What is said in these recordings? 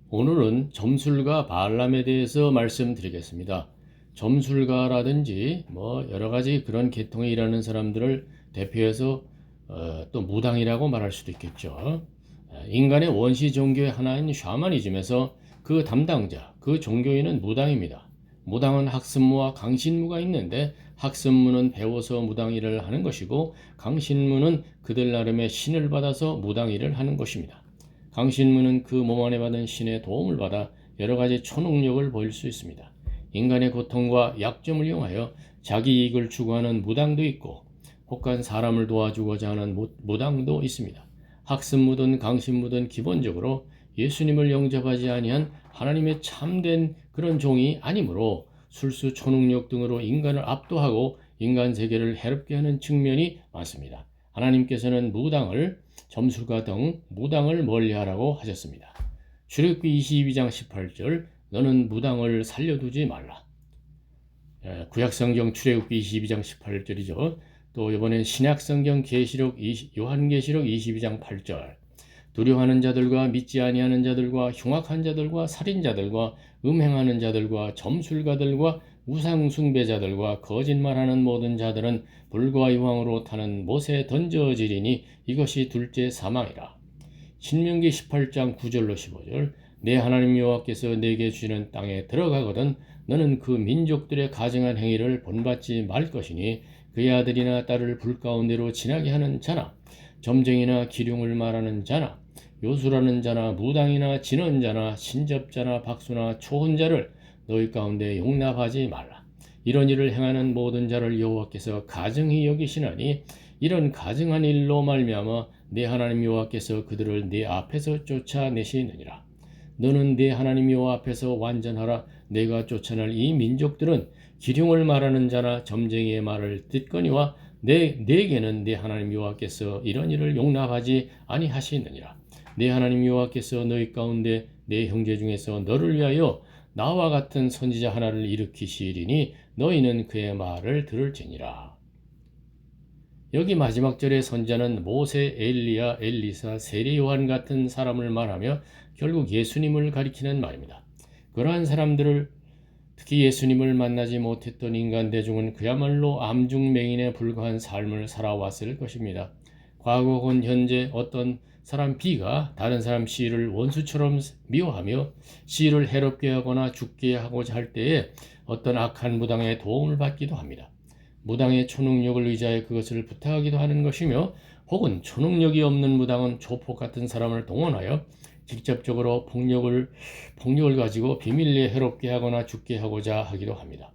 오늘은 점술가 발람에 대해서 말씀드리겠습니다. 점술가라든지 여러 가지 그런 계통에 일하는 사람들을 대표해서 또 무당이라고 말할 수도 있겠죠. 인간의 원시 종교의 하나인 샤머니즘에서 그 담당자, 그 종교인은 무당입니다. 무당은 학습무와 강신무가 있는데 학습무는 배워서 무당 일을 하는 것이고 강신무는 그들 나름의 신을 받아서 무당 일을 하는 것입니다. 강신무는 그 몸 안에 받은 신의 도움을 받아 여러 가지 초능력을 보일 수 있습니다. 인간의 고통과 약점을 이용하여 자기 이익을 추구하는 무당도 있고 혹한 사람을 도와주고자 하는 무당도 있습니다. 학습무든 강신무든 기본적으로 예수님을 영접하지 아니한 하나님의 참된 그런 종이 아니므로 술수 초능력 등으로 인간을 압도하고 인간 세계를 해롭게 하는 측면이 많습니다. 하나님께서는 무당을 점술가 등 무당을 멀리하라고 하셨습니다. 출애굽기 22장 18절 너는 무당을 살려두지 말라. 구약성경 출애굽기 22장 18절이죠. 또 이번엔 신약성경 요한계시록 22장 8절 두려워하는 자들과 믿지 아니하는 자들과 흉악한 자들과 살인자들과 음행하는 자들과 점술가들과 우상숭배자들과 거짓말하는 모든 자들은 불과 유황으로 타는 못에 던져지리니 이것이 둘째 사망이라. 신명기 18장 9절로 15절 내 하나님 여호와께서 내게 주시는 땅에 들어가거든 너는 그 민족들의 가증한 행위를 본받지 말 것이니 그의 아들이나 딸을 불 가운데로 지나게 하는 자나 점쟁이나 기륭을 말하는 자나 요술하는 자나 무당이나 진언자나 신접자나 박수나 초혼자를 너희 가운데 용납하지 말라. 이런 일을 행하는 모든 자를 여호와께서 가증히 여기시나니 이런 가증한 일로 말미암아 내 하나님 여호와께서 그들을 네 앞에서 쫓아내시느니라. 너는 네 하나님 여호와 앞에서 완전하라. 내가 쫓아낼 이 민족들은 기륭을 말하는 자나 점쟁이의 말을 듣거니와 내게는 네 하나님 여호와께서 이런 일을 용납하지 아니하시느니라. 내 하나님 여호와께서 너희 가운데 내 형제 중에서 너를 위하여 나와 같은 선지자 하나를 일으키시리니 너희는 그의 말을 들을지니라. 여기 마지막 절의 선지자는 모세, 엘리야, 엘리사, 세례 요한 같은 사람을 말하며 결국 예수님을 가리키는 말입니다. 그러한 사람들을 특히 예수님을 만나지 못했던 인간 대중은 그야말로 암중맹인에 불과한 삶을 살아왔을 것입니다. 과거 혹은 현재 어떤 사람 B가 다른 사람 C를 원수처럼 미워하며 C를 해롭게 하거나 죽게 하고자 할 때에 어떤 악한 무당의 도움을 받기도 합니다. 무당의 초능력을 의지하여 그것을 부탁하기도 하는 것이며 혹은 초능력이 없는 무당은 조폭 같은 사람을 동원하여 직접적으로 폭력을 가지고 비밀리에 해롭게 하거나 죽게 하고자 하기도 합니다.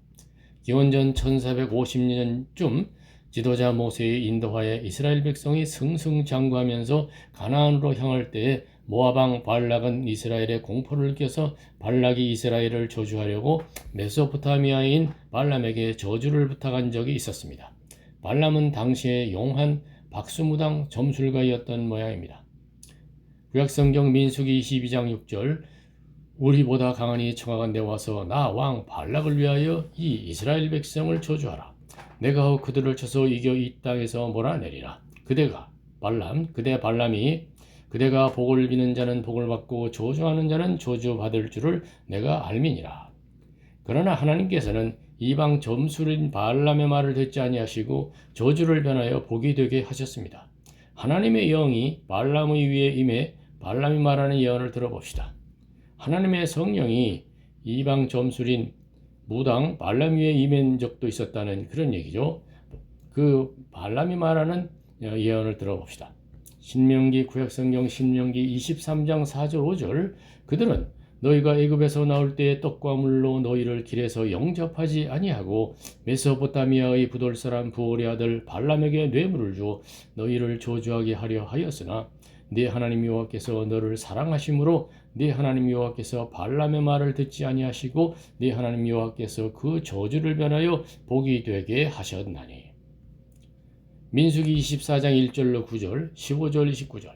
기원전 1450년쯤 지도자 모세의 인도하에 이스라엘 백성이 승승장구하면서 가나안으로 향할 때에 모압왕 발락은 이스라엘에 공포를 껴서 발락이 이스라엘을 저주하려고 메소포타미아인 발람에게 저주를 부탁한 적이 있었습니다. 발람은 당시에 용한 박수무당 점술가였던 모양입니다. 구약성경 민수기 22장 6절 우리보다 강하니 청하가 내와서 나 왕 발락을 위하여 이 이스라엘 백성을 저주하라. 내가 그들을 쳐서 이겨 이 땅에서 몰아내리라. 그대 발람이 그대가 복을 비는 자는 복을 받고 저주하는 자는 저주받을 줄을 내가 알미니라. 그러나 하나님께서는 이방 점술인 발람의 말을 듣지 아니하시고 저주를 변하여 복이 되게 하셨습니다. 하나님의 영이 발람의 위에 임해 발람이 말하는 예언을 들어봅시다. 하나님의 성령이 이방 점술인 무당 발람 위에 임한 적도 있었다는 그런 얘기죠. 그 발람이 말하는 예언을 들어봅시다. 신명기 구약성경 신명기 23장 4절 5절 그들은 너희가 애굽에서 나올 때에 떡과 물로 너희를 길에서 영접하지 아니하고 메소포타미아의 부돌 사람 부올의 아들 발람에게 뇌물을 주어 너희를 저주하게 하려 하였으나 네 하나님 여호와께서 너를 사랑하심으로 네 하나님 여호와께서 발람의 말을 듣지 아니하시고 네 하나님 여호와께서 그 저주를 변하여 복이 되게 하셨나니. 민수기 24장 1절로 9절 15절 29절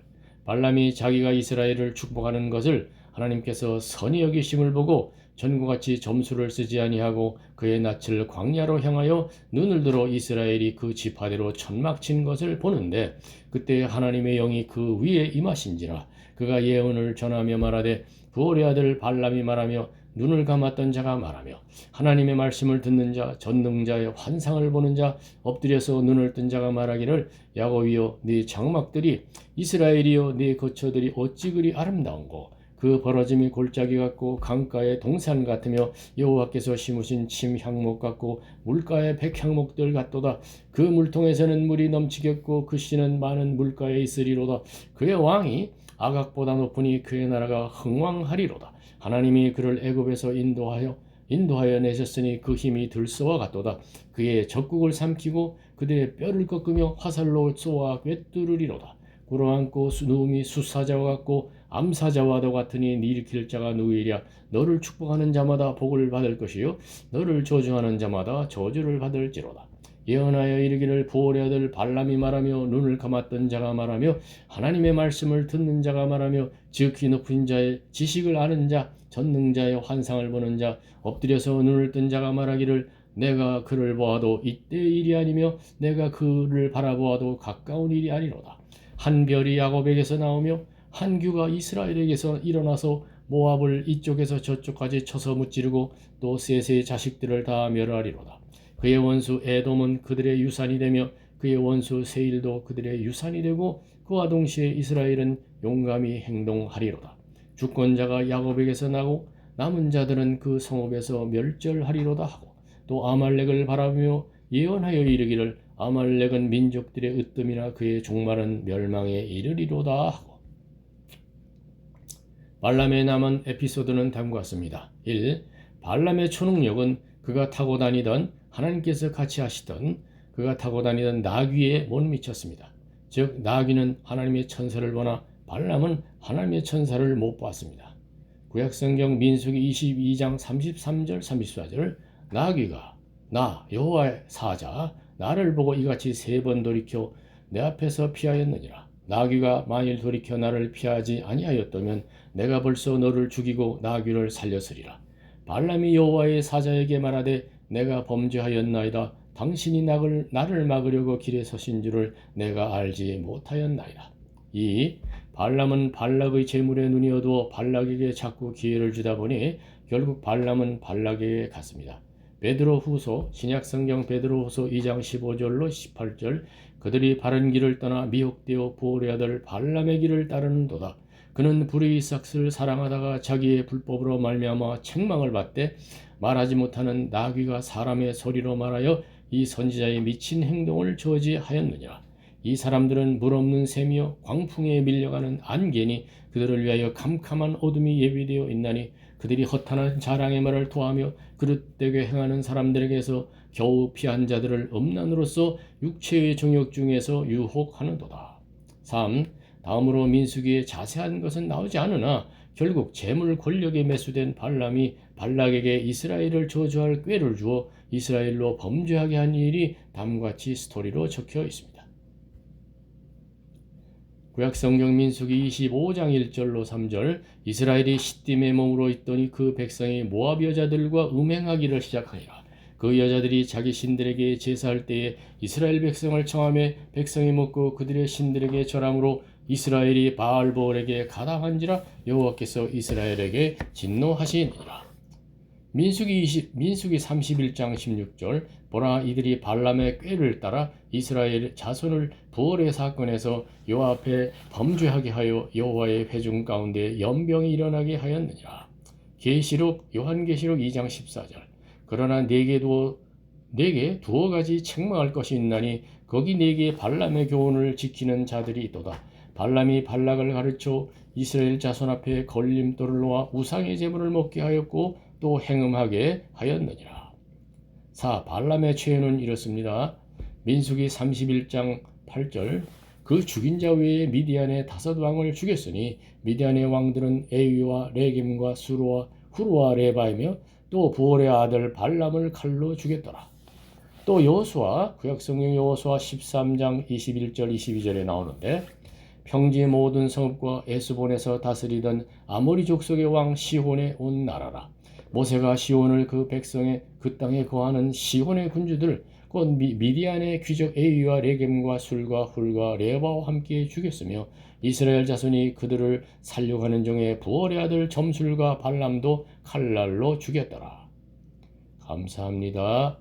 발람이 자기가 이스라엘을 축복하는 것을 하나님께서 선히 여기심을 보고 전구같이 점수를 쓰지 아니하고 그의 낯을 광야로 향하여 눈을 들어 이스라엘이 그 지파대로 천막 친 것을 보는데 그때 하나님의 영이 그 위에 임하신지라 그가 예언을 전하며 말하되 부올의 아들 발람이 말하며 눈을 감았던 자가 말하며 하나님의 말씀을 듣는 자 전능자의 환상을 보는 자 엎드려서 눈을 뜬 자가 말하기를 야곱이여 네 장막들이 이스라엘이여 네 거처들이 어찌 그리 아름다운고 그 벌어짐이 골짜기 같고 강가의 동산 같으며 여호와께서 심으신 침향목 같고 물가의 백향목들 같도다. 그 물통에서는 물이 넘치겠고 그 씨는 많은 물가에 있으리로다. 그의 왕이 아각보다 높으니 그의 나라가 흥왕하리로다. 하나님이 그를 애굽에서 인도하여 내셨으니 그 힘이 들소와 같도다. 그의 적국을 삼키고 그들의 뼈를 꺾으며 화살로 쏘아 꿰뚫으리로다. 꿇어앉고 누움이 수사자와 같고 암사자와도 같으니 네 일으킬 자가 누구이랴. 너를 축복하는 자마다 복을 받을 것이요 너를 저주하는 자마다 저주를 받을지로다. 예언하여 이르기를 부올의 아들 발람이 말하며 눈을 감았던 자가 말하며 하나님의 말씀을 듣는 자가 말하며 지극히 높은 자의 지식을 아는 자 전능자의 환상을 보는 자 엎드려서 눈을 뜬 자가 말하기를 내가 그를 보아도 이때의 일이 아니며 내가 그를 바라보아도 가까운 일이 아니로다. 한 별이 야곱에게서 나오며 한 규가 이스라엘에게서 일어나서 모압을 이쪽에서 저쪽까지 쳐서 무찌르고 또 셋의 자식들을 다 멸하리로다. 그의 원수 에돔은 그들의 유산이 되며 그의 원수 세일도 그들의 유산이 되고 그와 동시에 이스라엘은 용감히 행동하리로다. 주권자가 야곱에게서 나고 남은 자들은 그 성읍에서 멸절하리로다 하고 또 아말렉을 바라보며 예언하여 이르기를 아말렉은 민족들의 으뜸이나 그의 종말은 멸망에 이르리로다 하고. 발람의 남은 에피소드는 다음과 같습니다. 1. 발람의 초능력은 그가 타고 다니던 하나님께서 같이 하시던 그가 타고 다니던 나귀에 못 미쳤습니다. 즉 나귀는 하나님의 천사를 보나 발람은 하나님의 천사를 못 봤습니다. 구약성경 민수기 22장 33절 34절 나귀가 나 여호와의 사자 나를 보고 이같이 3번 돌이켜 내 앞에서 피하였느니라. 나귀가 만일 돌이켜 나를 피하지 아니하였다면 내가 벌써 너를 죽이고 나귀를 살렸으리라. 발람이 여호와의 사자에게 말하되 내가 범죄하였나이다. 당신이 나를 막으려고 길에 서신 줄을 내가 알지 못하였나이다. 2. 발람은 발락의 재물에 눈이 어두워 발락에게 자꾸 기회를 주다 보니 결국 발람은 발락에게 갔습니다. 베드로후서 신약성경 베드로후서 2장 15절로 18절 그들이 바른 길을 떠나 미혹되어 부올의 아들 발람의 길을 따르는도다. 그는 불의 삭스를 사랑하다가 자기의 불법으로 말미암아 책망을 받되 말하지 못하는 나귀가 사람의 소리로 말하여 이 선지자의 미친 행동을 저지하였느니라. 이 사람들은 물 없는 샘이요 광풍에 밀려가는 안개니 그들을 위하여 캄캄한 어둠이 예비되어 있나니 그들이 허탄한 자랑의 말을 토하며 그릇되게 행하는 사람들에게서 겨우 피한 자들을 음란으로서 육체의 정욕 중에서 유혹하는도다. 3. 다음으로 민수기에 자세한 것은 나오지 않으나 결국 재물 권력에 매수된 발람이 발락에게 이스라엘을 저주할 꾀를 주어 이스라엘로 범죄하게 한 일이 다음과 같이 스토리로 적혀 있습니다. 구약성경 민수기 25장 1절로 3절 이스라엘이 시딤에 머무러 있더니 그 백성이 모압 여자들과 음행하기를 시작하니라. 그 여자들이 자기 신들에게 제사할 때에 이스라엘 백성을 청하며 백성이 먹고 그들의 신들에게 절함으로 이스라엘이 바알보올에게 가담한지라 여호와께서 이스라엘에게 진노하시니라. 민수기 31장 16절 보라 이들이 발람의 꾀를 따라 이스라엘 자손을 부올의 사건에서 여호와 앞에 범죄하게 하여 여호와의 회중 가운데 연병이 일어나게 하였느니라. 요한계시록 2장 14절 그러나 내게 두어 가지 책망할 것이 있나니 거기 내게 발람의 교훈을 지키는 자들이 있도다. 발람이 발락을 가르쳐 이스라엘 자손 앞에 걸림돌을 놓아 우상의 제물을 먹게 하였고 또 행음하게 하였느니라. 4. 발람의 죄는 이렇습니다. 민수기 31장 8절 그 죽인 자 외에 미디안의 5왕을 죽였으니 미디안의 왕들은 에위와 레겜과 수루와 후루와 레바이며 또 부올의 아들 발람을 칼로 죽였더라. 또 여호수아 구약성경 여호수아 13장 21절 22절에 나오는데 평지의 모든 성읍과 에스본에서 다스리던 아모리 족속의 왕 시혼의 온 나라라. 모세가 시혼을 그 백성의 그 땅에 거하는 시혼의 군주들 곧 미디안의 귀족 에위와 레겜과 술과 훌과 레바와 함께 죽였으며 이스라엘 자손이 그들을 살려가는 중에 부올의 아들 점술과 발람도 칼날로 죽였더라. 감사합니다.